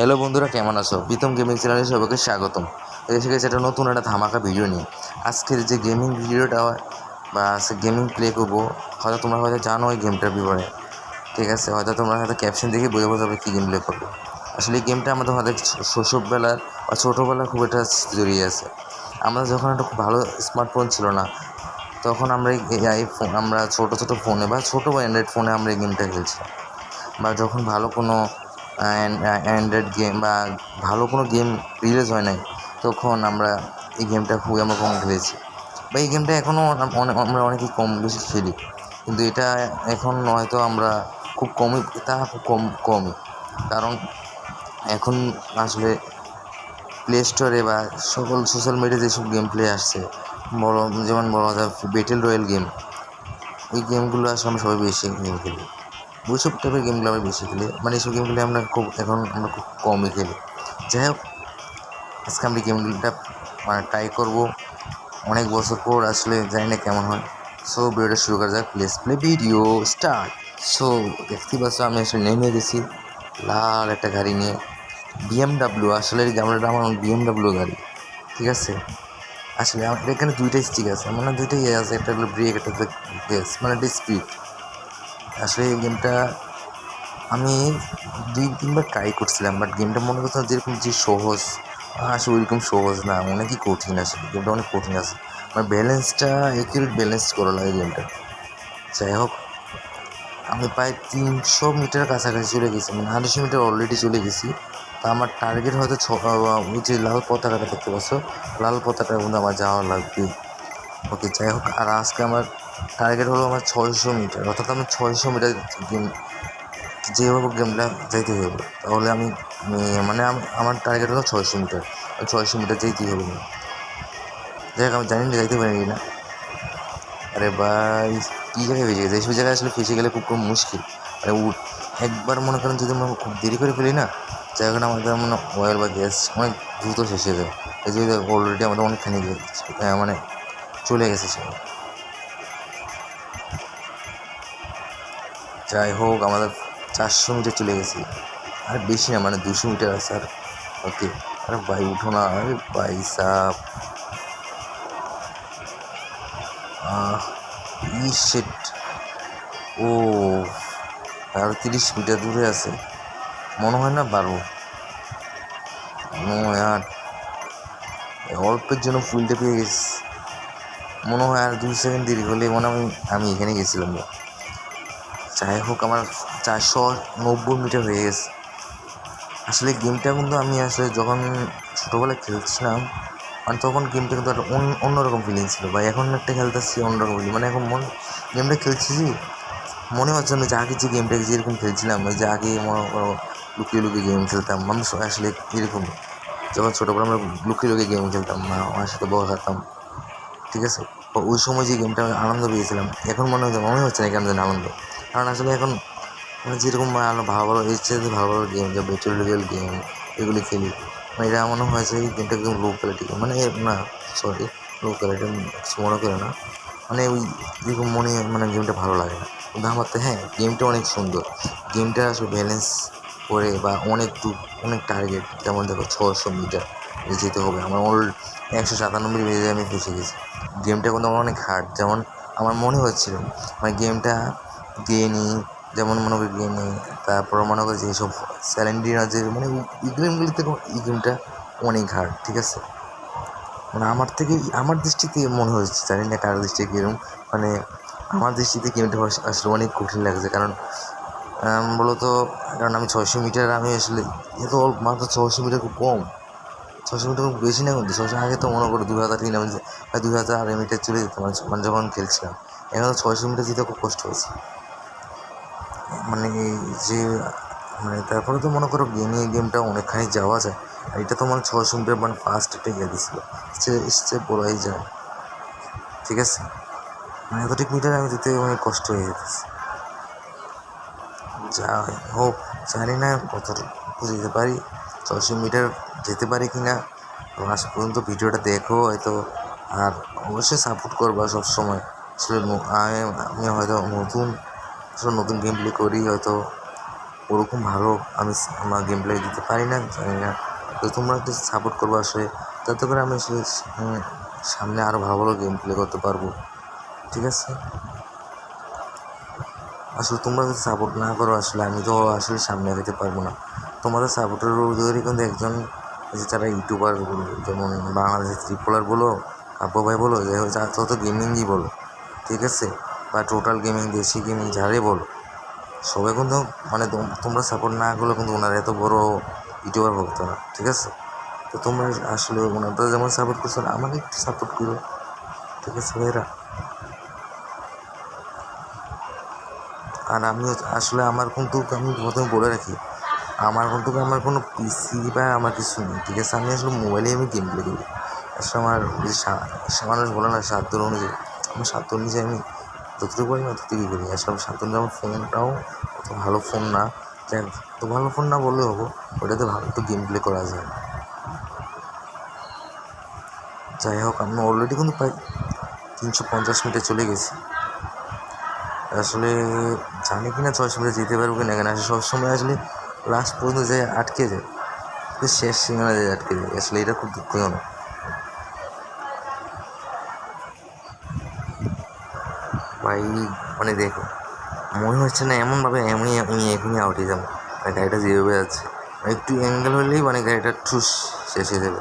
Hello বন্ধুরা, কেমন আছো? প্রীতম গেমিং চ্যানেলে সবাইকে স্বাগতম। এসে গেছে একটা নতুন একটা ধামাকা ভিডিও নিয়ে। আজকের যে গেমিং ভিডিওটা বা গেমিং প্লে করবো, হয়তো তোমরা হয়তো জানো ওই গেমটার ব্যাপারে। ঠিক আছে, হয়তো তোমরা হয়তো ক্যাপশন দেখে বোঝা যাবে কী গেম প্লে করবো। আসলে এই গেমটা আমাদের হয়তো শৈশববেলার বা ছোটোবেলার খুব একটা জড়িয়ে আছে। আমরা যখন একটা খুব ভালো স্মার্টফোন ছিল না, তখন আমরা আমরা ছোটো ছোটো ফোনে বা ছোটো বা অ্যান্ড্রয়েড ফোনে আমরা এই গেমটা খেলছিলাম। বা যখন ভালো কোনো অ্যান্ড্রয়েড গেম বা ভালো কোনো গেম রিলিজ হয় নাই, তখন আমরা এই গেমটা খুবই আমরা কম খেলেছি। বা এই গেমটা এখনও আমরা অনেকেই কম বেশি খেলি, কিন্তু এটা এখন হয়তো আমরা খুব কমই, খুব কমই। কারণ এখন আসলে প্লে স্টোরে বা সকল সোশ্যাল মিডিয়ায় যেসব গেম প্লে আসছে, যেমন বলা যায় ব্যাটেল রয়্যাল গেম, ওই গেমগুলো আসলে আমরা সবাই বেশি গেম খেলি। ওইসব টাইপের গেমগুলো আমরা বেশি খেলি, মানে এইসব গেমগুলো আমরা খুব কমই খেলি। যাই হোক, আজকে আমরা গেমগুলোটা ট্রাই করবো অনেক বছর পর। আসলে জানি না কেমন হয়। সো ভিডিওটা শুরু করা যাক। Place play video start. So দেখতেই পাচ্ছ, আমি আসলে নেমে গেছি লাল একটা গাড়ি নিয়ে, BMW। আসলে এই গাড়িটা আমার BMW গাড়ি, ঠিক আছে। আসলে আমার এখানে দুইটাই স্টিক আছে, মানে দুইটাই আছে, একটা হলো ব্রেক, একটা হলো গ্যাস, মানে একটা স্পিড। আসলে এই গেমটা আমি 2-3বার ট্রাই করছিলাম, বাট গেমটা মনে করছিলাম যেরকম যে সহজ, আসলে ওইরকম সহজ না, অনেকই কঠিন। আসলে গেমটা অনেক কঠিন আছে, মানে ব্যালেন্সটা অ্যাকিউরেট ব্যালেন্স করা লাগে গেমটা। যাই হোক, আমি প্রায় 300 মিটার কাছাকাছি চলে গেছি, মানে 250 মিটার অলরেডি চলে গেছি। তা আমার টার্গেট হয়তো ওই যে লাল পতাকাটা দেখতে পাচ্ছ, লাল পতাকার মধ্যে আমার যাওয়া লাগবে। ওকে, যাই হোক, আর আজকে আমার টার্গেট হলো আমার 600 মিটার, অর্থাৎ আমি 600 মিটার গেম যেভাবে গেমটা যাইতে হবে। তাহলে আমি মানে আমার টার্গেট হলো 600 মিটার, 600 মিটার যেতেই হবে না। যাই হোক, আমি জানি না যাইতে পারি না। আরে ভাই, কী জায়গায় ফেসে গেছে? এইসব জায়গায় আসলে ফেসে গেলে খুব মুশকিল। মানে একবার মনে করেন যদি আমরা খুব দেরি করে ফেলি না, জায়গাটা আমাদের মনে অয়েল বা গ্যাস অনেক দ্রুত শেষ হয়ে যায়। এই যে অলরেডি আমাদের অনেকখানি মানে চলে গেছে সে। যাই হোক, আমাদের 400 মিটার চলে গেছি, আর বেশি না, মানে 200 মিটার আছে আর। ওকে, আরে ভাই উঠো না, আরে ভাই সাব, শিট। ও, আরও 30 মিটার দূরে আছে, মনে হয় না পারবো। আর অল্পের জন্য ফুলটা পেয়ে গেছি, মনে হয় আর 2 সেকেন্ড দেরি হলে মনে হয় আমি এখানে গেছিলাম। যাই হোক, আমার 490 মিটার হয়ে গেছে। আসলে গেমটা কিন্তু আমি আসলে যখন ছোটোবেলায় খেলছিলাম, মানে তখন গেমটা কিন্তু একটা অন্যরকম ফিলিং ছিল ভাই। এখন একটা খেলতেছি অন্যরকম ফিলিং, মানে এখন গেমটা খেলছি মনে হচ্ছে না যে আগে যে গেমটাকে যেরকম খেলছিলাম, ওই যে আগে মনে করো লুকিয়ে লুকিয়ে গেম খেলতাম আমি, আসলে এরকম যখন ছোটোবেলা আমরা লুকিয়ে লুকিয়ে গেম খেলতাম, আমার সাথে বল খাতাম, ঠিক আছে। ওই সময় যে গেমটা আনন্দ পেয়েছিলাম, এখন মনে হচ্ছে না কেন যেন আনন্দ। কারণ আসলে এখন মানে যেরকম ভালো ভালো এর চেয়ে ভালো ভালো গেম, যা ব্যাটেল রয়্যাল গেম, এগুলি খেলি, মানে এটা মনে হয়েছে এই গেমটা একদম লো কোয়ালিটি, মানে না, সরি, লো কোয়ালিটি কিছু মনে করে না, মানে ওই এরকম মানে গেমটা ভালো লাগে না। কিন্তু আমার তো হ্যাঁ, গেমটা অনেক সুন্দর। গেমটা আসলে ব্যালেন্স করে বা অনেক টার্গেট, যেমন দেখো 600 মিটার যেতে হবে, আমার 197 মিটারে আমি ফেসে গেছি। গেমটা কিন্তু আমার অনেক হার্ড, যেমন আমার মনে হচ্ছিল মানে গেমটা দিয়ে নিই, যেমন মনে করি গেম নিই, তারপর মনে করি যে এইসব স্যালেন্ডিনা যে মানে এই গেমগুলিতে এই গেমটা অনেক হার্ড, ঠিক আছে। মানে আমার দৃষ্টিতে মনে হচ্ছে, জানি না কারোর দৃষ্টিতে কীরকম, মানে আমার দৃষ্টিতে গেমটা আসলে অনেক কঠিন লাগছে। কারণ বলতো, কারণ আমি 600 মিটার, আমি আসলে এত মাত্র 600 মিটার খুব কম, 600 মিটার খুব বেশি না, কিন্তু 600 আগে তো মনে করো 2003 আমি 2000 মিটার চলে যেতাম, মানে যখন খেলছিলাম। এখন তো 600 মিটার যেতে খুব কষ্ট হয়েছে, মানে এই যে মানে তারপরে তো মনে করো গেমটা অনেকখানি যাওয়া যায়। আর এটা তো মানে 600 মিটার, মানে ফার্স্ট একটা ইয়ে দিছিল, স্টেপ বলাই যায়, ঠিক আছে। মানে এতটুকু মিটার আমি যেতে অনেক কষ্ট হয়ে যেতেছে। যাই হোক, জানি না কতটুকু যেতে পারি, 600 মিটার যেতে পারি কি না। লাস্ট পর্যন্ত ভিডিওটা দেখো হয়তো, আর অবশ্যই সাপোর্ট করবা সবসময়। আসলে আমি হয়তো নতুন গেম প্লে করি, হয়তো ওরকম ভালো আমি আমার গেম প্লে দিতে পারি না, জানি না। তো তোমরা একটু সাপোর্ট করবো আসলে, যাতে করে আমি আসলে সামনে আরও ভালো ভালো গেম প্লে করতে পারবো, ঠিক আছে? আসলে তোমরা যদি সাপোর্ট না করো আসলে আমি তো আসলে সামনে এগোতে পারবো না। তোমাদের সাপোর্টের উদয়ই কিন্তু একজন যারা ইউটিউবার যেমন বাংলাদেশের ত্রিপোলার বলো, আব্বু ভাই বলো, যাই হোক যত গেমিংই বলো, ঠিক আছে, বা টোটাল গেমিং, দেশি গেমিং, যারাই বলো, সবাই কিন্তু মানে তোমরা সাপোর্ট না করলে কিন্তু ওনারা এত বড় ইউটিউবার হতো না, ঠিক আছে? তো তোমরা আসলে ওনারা যেমন সাপোর্ট করছো আমাকে একটু সাপোর্ট করো, ঠিক আছে ভাইরা? আর আমিও আসলে আমার কিন্তু, আমি প্রথমে বলে রাখি, আমার কোনো পিসি বা আমার কিছু নেই, ঠিক আছে? আমি আসলে মোবাইলেই আমি গেম প্লে করি। আসলে আমার মানুষ বলে না সাধ্য অনুযায়ী, আমার সাধ্য অনুযায়ী আমি যতটুকু পারি ততটুকুই করি। আসলে আমার সাধ্য অনুযায়ী আমার ফোনটাও অত ভালো ফোন না, যাই তো ভালো ফোন না বললেও হবো, ওটাতে ভালো একটু গেম প্লে করা যায়। যাই হোক, আমি অলরেডি কিন্তু প্রায় 350 মিটার চলে গেছি। আসলে জানি কি না 600 মিটার যেতে পারবো কিনা, কেন আসলে সবসময় আসলে লাস্ট পর্যন্ত যে আটকে যায়, শেষ সীমানা যায় আটকে যায়, আসলে এটা খুব দুঃখজনক ভাই। মানে দেখো, মনে হচ্ছে না এমনভাবে আমি এখনই আউট হয়ে যাবো, মানে গাড়িটা যেভাবে যাচ্ছে, একটু অ্যাঙ্গেল হলেই মানে গাড়িটা ঠুস শেষ হয়ে যাবে।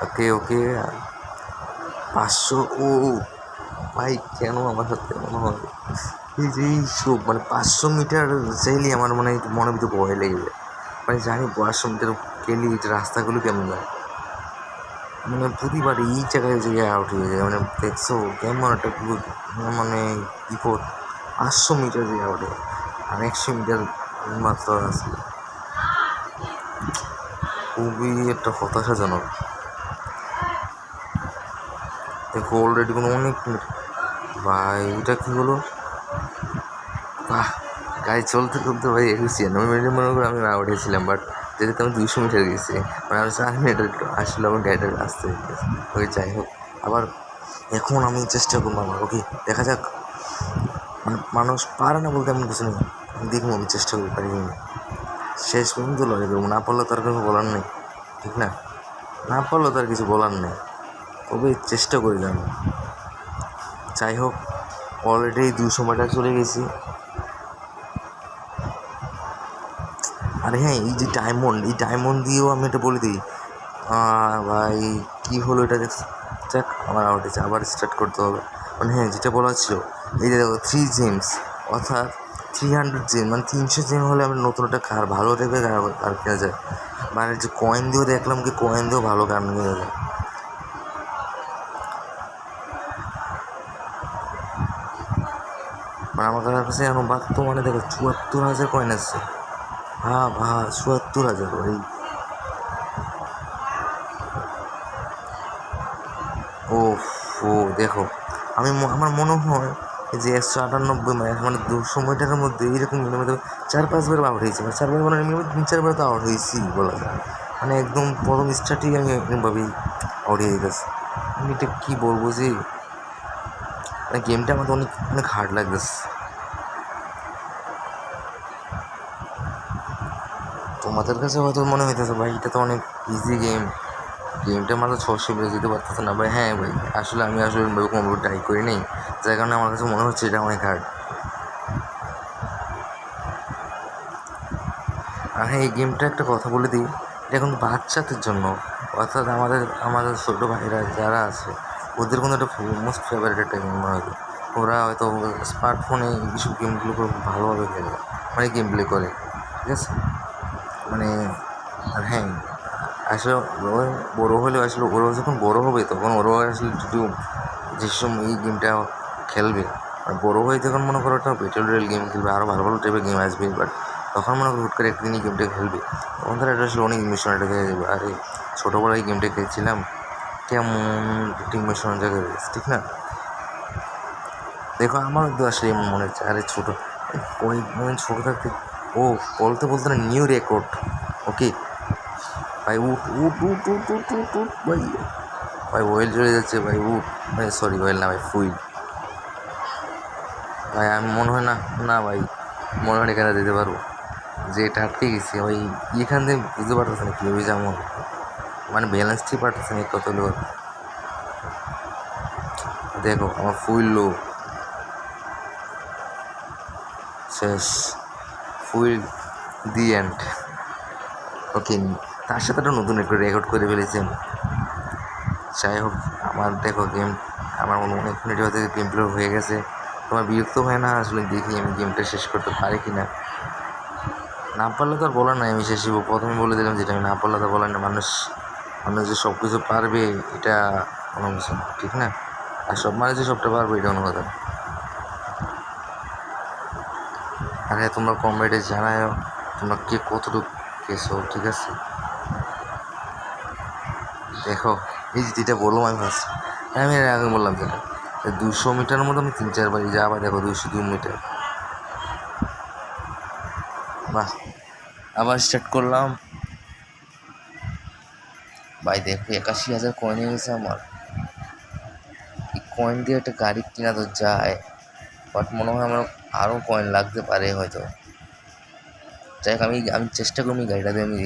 ওকে ওকে, 500, ও ভাই কেন আমার সাথে মনে হয় এই যে সব মানে 500 মিটার চাইলেই আমার মানে মনে ভিতরে ভয় লেগে যায়। মানে জানি 500 মিটার গেলে রাস্তাগুলো কেমন যায়, মানে প্রতিবার এই জায়গায় আউট হয়ে যায়। মানে দেখছো কেমন একটা মানে বিপদ, 500 মিটার দিয়ে আউট হয় আর 100 মিটার মাত্র আসলে, খুবই একটা হতাশাজনক। দেখো অলরেডি কোনো অনেক ভাই, এটা কী হলো? বাহ, গাড়ি চলতে চলতে ভাই 91 মিনিট মনে করে আমি আউট হয়েছিলাম, বাট যেহেতু আমি 200 মিটার গেছি, মানে আমি 4 মিটার আসলে আমার গাড়িটা আসতে ওই যাই হোক। আবার এখন আমি চেষ্টা করবো আমার, ওকে দেখা যাক। মানুষ পারে না বলতে এমন কিছু নেই, দেখবো আমি চেষ্টা করি পারি না, শেষ পর্যন্ত লড়াই করবো, না পারলে তার কিছু বলার নেই, ঠিক না? না পারলেও তার কিছু বলার নেই, তবে চেষ্টা করি আমি। যাই হোক, অলরেডি 200 মিটার চলে গেছি। আরে হ্যাঁ, এই যে ডায়মন্ড দিয়েও আমি এটা বলে দিই ভাই, কী হলো এটা দেখছি, যাক আমার আউট হয়েছে, আবার স্টার্ট করতে হবে। মানে হ্যাঁ, যেটা বলা ছিল, এই যে দেখো 3 জেমস, অর্থাৎ 300 জেম, মানে 300 জেম হলে আমি নতুন একটা কার, ভালো টাইপের কার কেনা যায়। মানে যে কয়েন দিয়েও দেখলাম কি কয়েন দিয়েও ভালো কার কেনা যায়। মানে আমার কাছে এখন বর্তমানে দেখো 74,000 কয়েন আসছে। হ্যাঁ 74,000 ভাই। ও ও দেখো, আমার মনে হয় যে 198 মানে 200 মিটারের মধ্যে এইরকম মিনিমাম 4-5 বার আউট হয়েছে, মানে 4 বার মানে মিনিমাম 3-4 বার তো আউট হয়েছি বলা যায়। মানে একদম প্রথম স্টার্টেই আমি এরকমভাবেই আউট হয়ে যেতেছি। আমি এটা কী বলবো যে মানে গেমটা আমাদের অনেক অনেক হার্ড লাগতেছে। তোমাদের কাছে হয়তো মনে হইতেছে ভাই এটা তো অনেক ইজি গেমটা মাত্র 600 মিটার যেতে পারতেছে না ভাই। হ্যাঁ ভাই, আসলে আমি কোনোভাবে ট্রাই করি নেই, যার কারণে আমার কাছে মনে হচ্ছে এটা অনেক হার্ড। আর হ্যাঁ, এই গেমটা একটা কথা বলে দিই, এটা কিন্তু বাচ্চাদের জন্য, অর্থাৎ আমাদের ছোটো ভাইরা যারা আছে ওদের কোনো একটা মোস্ট ফেভারিট একটা গেম হয়তো, ওরা হয়তো স্মার্টফোনে এইসব গেমগুলো খুব ভালোভাবে খেলে, মানে গেম প্লে করে, ঠিক আছে? মানে আর হ্যাঁ, আসলে বড়ো হলেও আসলে ওরা যখন বড়ো হবে তখন ওরাও আসলে একটু যেসব এই গেমটা খেলবে, আর বড়ো হয়ে যখন মনে করো একটা ব্যাটল রয়্যাল গেম খেলবে, আরও ভালো ভালো টাইপের গেম আসবে, বাট তখন মনে করো হুট করে একদিন এই গেমটা খেলবে, তখন তারা এটা আসলে অনেক ইমোশনাল হয়ে যাবে। আরে ছোটোবেলায় এই গেমটা খেলছিলাম, কেমন একটা ইমোশনাল জায়গায় রয়েছে, ঠিক না? দেখো আমারও তো আসলে এমন মনে হচ্ছে, আরে ছোটো ওই ছোটো থাকতে, ও বলতে বলতে না নিউ রেকর্ড। ওকে ভাই, উঠ উঠ উঠ উঠ উঠ উঠ উঠ ভাই, ভাই ওয়েল চলে যাচ্ছে ভাই, উঠ ভাই, সরি ওয়েল না ভাই, ফুইল। ভাই আমি মনে হয় না, না ভাই মনে হয় এখানে দিতে পারবো, যে এটা আটকে গেছি ওই এখান থেকে বুঝতে পারতেছে না কীভাবে যেমন মানে ব্যালেন্স ঠিক পারতেছে না কত লোক। দেখো আমার ফুল লো, শেষ, ফুল দি এন্ড। ওকে, তার সাথে একটা নতুন একটু রেকর্ড করে ফেলেছি। যাই হোক, আমার দেখো গেম, আমার অনেক মিনিট হতে গেম প্লে হয়ে গেছে। তোমার বিরক্ত হয় না আসলে দেখি আমি গেমটা শেষ করতে পারি কি না? না পারলে তো আর বলার নাই, আমি শেষ হবো, প্রথমে বলে দিলাম যেটা আমি না পারলে তো বলার না। মানুষ মানুষ যে সব কিছু পারবে এটা কোনো কিছু না, ঠিক না? আর সব মানুষ যে সবটা পারবে এটা কোনো কথা না। আর হ্যাঁ, তোমরা কমেন্টে জানায় তোমরা কে কতটুকু গেছো, ঠিক আছে? দেখো এই যে যেটা বললাম আমি ফার্স্ট, আমি এর আগে বললাম যেটা 200 মিটারের মধ্যে আমি 3-4 বার যা, আবার দেখো 202 মিটার। বাহ, আবার স্টার্ট করলাম। ভাই দেখো 81,000 কয়েন হয়ে গেছে আমার। এই কয়েন দিয়ে একটা গাড়ি কিনা তো যায়, বাট মনে হয় আমার আরও কয়েন লাগতে পারে হয়তো। যাই হোক, আমি আমি চেষ্টা করবো গাড়িটা দিয়ে আমি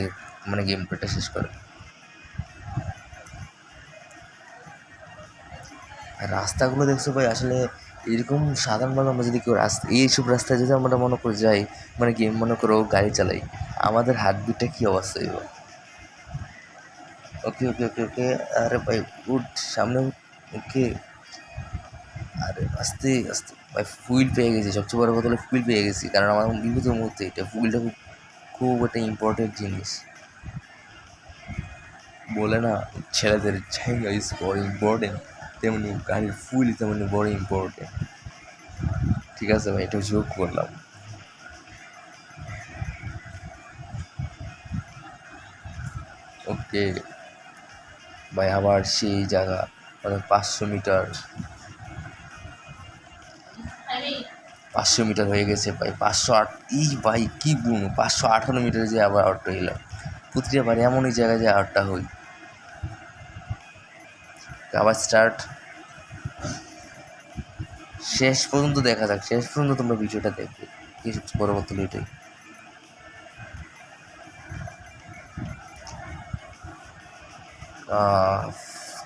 মানে গেম প্লেটা শেষ করে। আর রাস্তাগুলো দেখছো ভাই, আসলে এরকম সাধারণভাবে আমরা যদি কেউ রাস্তা এইসব রাস্তায় যদি আমরা মনে করে যাই, মানে গেম মনে করো গাড়ি চালাই, আমাদের হার্টবিটটা কী অবস্থা হইব? ওকে ওকে ওকে ওকে, আরে ভাই উঠ, সামনে উঠ। ওকে, আরে আস্তে আস্তে ভাই, ফুয়েল পেয়ে গেছি, সবচেয়ে বড় কথা হলো ফুয়েল পেয়ে গেছি, কারণ আমার বিপদের মুহূর্তে এটা ফুয়েলটা খুব খুব একটা ইম্পর্টেন্ট জিনিস। বলে না, ছেলেদের জায়গা ইজ বড় ইম্পর্টেন্ট, তেমনি গাড়ির ফুয়েল তেমনি বড় ইম্পর্টেন্ট। ঠিক আছে ভাই, এটা যোগ করলাম। ওকে ভাই, আবার সেই জায়গা, মানে 500 মিটার, 500 মিটার হয়ে গেছে ভাই, 508। এই ভাই কী বলবো, 518 মিটারে যে আবার আউটটা এলাম। প্রতিটা বার এমনই জায়গায় যে আউটটা হই। আবার স্টার্ট, শেষ পর্যন্ত দেখা যাক, শেষ পর্যন্ত তোমরা ভিডিওটা দেখবে, কি সবচেয়ে বড় কথা হলো এটাই।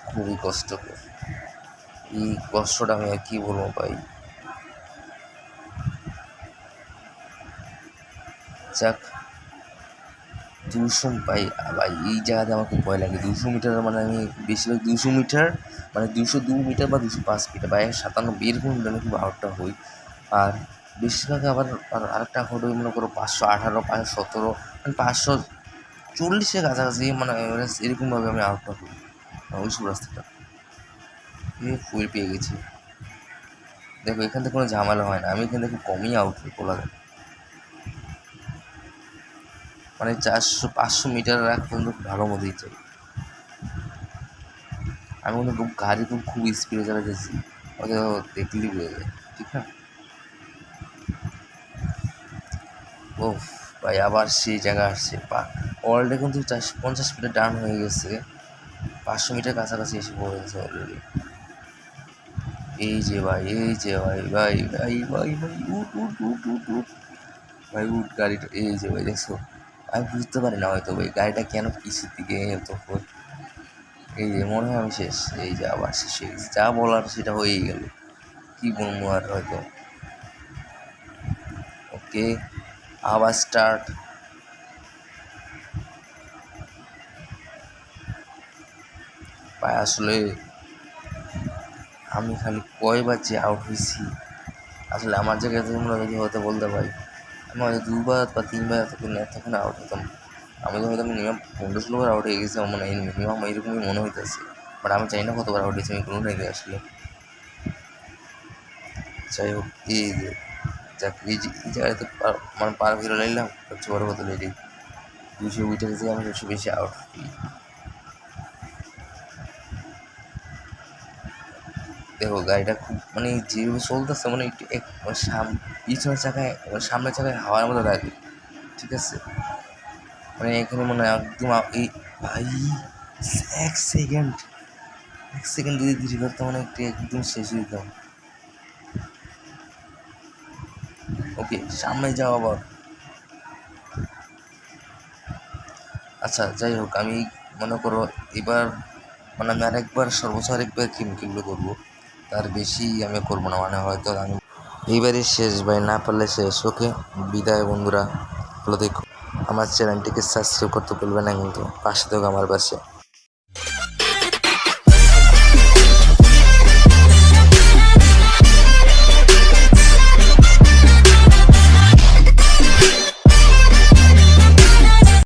খুবই কষ্টকর, এই কষ্টটা আমি আর কী বলবো ভাই। যাক, 200 ভাই, ভাই এই জায়গাতে আমার খুব ভয় লাগে। 200 মিটার মানে আমি বেশিরভাগ 200 মিটার, মানে 202 মিটার বা 205 মিটার বা 97 এরকম আমি খুব আউটটা হই। আর বেশিরভাগ আবার আরেকটা আউট হই মনে করো 518, 517, মানে 540-এর কাছাকাছি, মানে এরকমভাবে আমি আউটটা হই ওই সব রাস্তাটা। ফুয়েল পেয়ে গেছি। দেখো এখান থেকে কোনো ঝামেলা হয় না, আমি এখান থেকে খুব কমই আউট হই বলা যায়। মানে 400-500 মিটার রাখ পর্যন্ত ভালো মতোই চাই। আমি কিন্তু খুব গাড়ি খুব স্পিডে চালাতেছি, ওদের দেখলেই বোঝা যায়, ঠিক না? ও ভাই, আবার সেই জায়গা আসছে, অলরেডি কিন্তু 450 মিটার ডান হয়ে গেছে, 500 মিটার কাছাকাছি এসে পড়ে গেছে অলরেডি। এই যে ভাই, এই যে ভাই ভাই ভাই ভাই ভাই, উঠ উঠ উঠ উঠ উঠ ভাই, উঠ গাড়িটা, এই যে ভাই দেখছো, আমি বুঝতে পারি না হয়তো ভাই গাড়িটা কেন পিছের দিকে এত। এই যে মনে হয় আমি শেষ, এই যে আবার শেষ হয়ে গেছে, যা বলার সেটা হয়েই গেল, কী বলবো আর হয়তো। ওকে, আবার স্টার্ট। ভাই আসলে আমি খালি কয়বার যে আউট হয়েছি, আসলে আমার জায়গায় তোমরা যদি হয়তো বলতে পারি, আমি হয়তো 2বার বা 3বার তখন আউট হতাম। আমি তো হয়তো মিনিমাম 15-16 বার আউট হয়ে গেছি, আমার মনে হয় মিনিমাম এরকমই মনে হইতেছে, বাট আমি চাই না কতবার আউট হয়েছি আমি কোনো নাই আসলে। যাই হোক, এই যে যাক, এই জায়গাতে মানে পার ফিরে লাইলাম, সবচেয়ে বড় কথা এটাই, 200 মিটার থেকে আমি সবচেয়ে বেশি আউট হই। দেখো গাড়িটা খুব মানে যেভাবে চলতেছে, মানে একটু পিছনের চাকায় সামনের চাকায় হাওয়ার মতো লাগে, ঠিক আছে? মানে এখানে মনে হয় একদম এই ভাই, 1 সেকেন্ড, 1 সেকেন্ড যদি ধীরে করতাম মানে একটু একদম শেষ হয়ে যেতাম। ওকে, সামনে যাও আবার। আচ্ছা যাই হোক, আমি মনে করো এবার মানে আমি আরেকবার সর্বোচ্চ আরেকবার গেম কিনলে করবো, তার বেশি আমি করবো না, মানে হয়তো আমি এইবারই শেষ ভাই, না পারলে শেষ। ওকে, বিদায় বন্ধুরা, ভালো দেখো। আমার চ্যানেলটিকে সাবস্ক্রাইব করতে ভুলবে না কিন্তু, পাশে থেকো আমার পাশে।